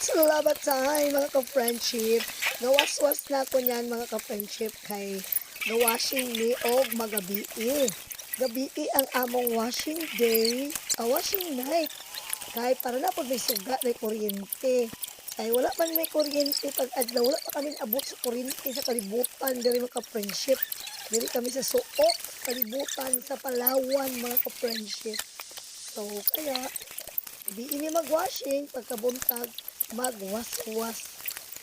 Salamat tayo mga ka-friendship. Nawaswas na ko niyan mga ka-friendship kay nawashing ni og magabi. Gabi ang among washing day, washing night. Kay para na po may suga na kuryente. Kay wala man may kuryente pag adlaw, wala pa kami abot sa kuryente sa kalibutan diri mga ka-friendship. Diri kami sa Suok, kalibutan sa Palawan mga ka-friendship. So kaya di ini magwashing pagkabuntag magwaswas.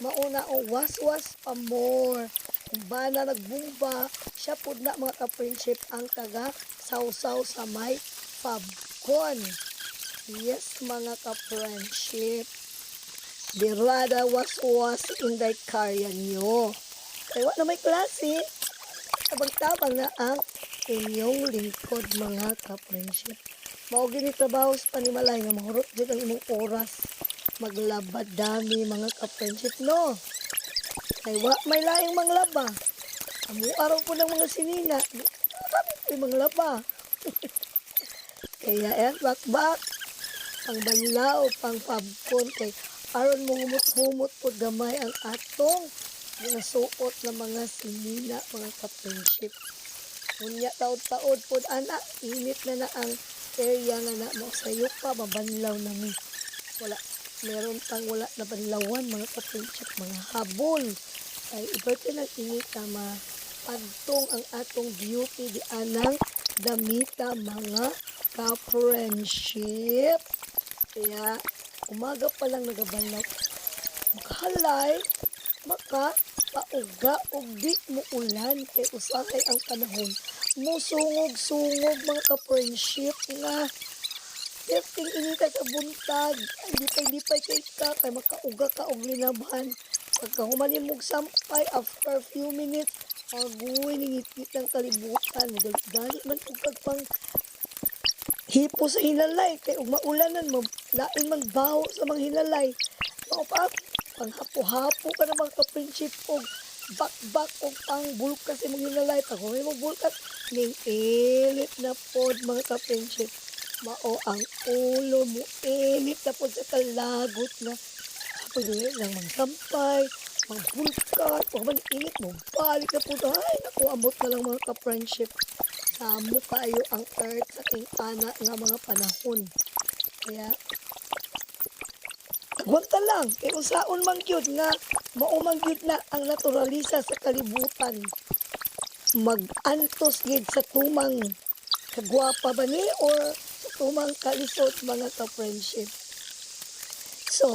Mauna o waswas pa more. Kung ba na nagbumba, siya po na mga ka-friendship ang taga sausaw sa may pabkon. Yes mga ka-friendship. Dirada waswas inday karya nyo. Kaya na may klase. Tabang-tabang na ang inyong lingkod mga ka-friendship. Mao gini trabaho sa panimalay nga mahurot jud ang imong oras maglabad dami mga ka-friendship no. Kay wa may laing manglaba. Amo araw po ng mga sinina. Kami po yung manglaba. Kaya yan bakbak pang banlaw pang pabkon kay aron mo humot-humot po gamay ang atong ginasuot na mga sinina mga ka-friendship. Unya taod-taod po anak init na na ang area nga na mo sayok pa mabanlaw na mi. Wala meron pang wala na banlawan mga ka-friendship mga habol ay iberte ng init na pagtong ang atong beauty di anang damita mga ka-friendship. Kaya umaga pa lang nagabanlaw makahalay maka pauga og di mo ulan kay usahay ang panahon musungog-sungog mga ka-friendship nga Efting inita sa buntag, lipay-lipay kay ka, kay makauga ka og linabhan. Pagka humanin mong sampay, after few minutes, agoy, ningit-ngit ng kalibutan. Gani man kung pagpang hipo sa hinalay, kay ug maulanan, lain man baho sa mga hinalay. Mao pa, panghapo-hapo ka na mga ka-friendship og bak-bak og pang bulkas sa mga hinalay. Pag humin mo bulkas, ning ilit na pod mga ka-friendship. Mao ang ulo mo init na po sa kalagot na pwede lang magsampay, magbulkat, o man init mo, balik na po ay naku, amot na lang mga ka-friendship. Samo kayo ang earth sa ating ana nga mga panahon. Kaya, tagwanta lang, kaya usaon man yun nga, maumang yun na ang naturalisa sa kalibutan. Mag-antos gid sa tumang kagwapa ba ni or tumang kalisod mga ka-friendship.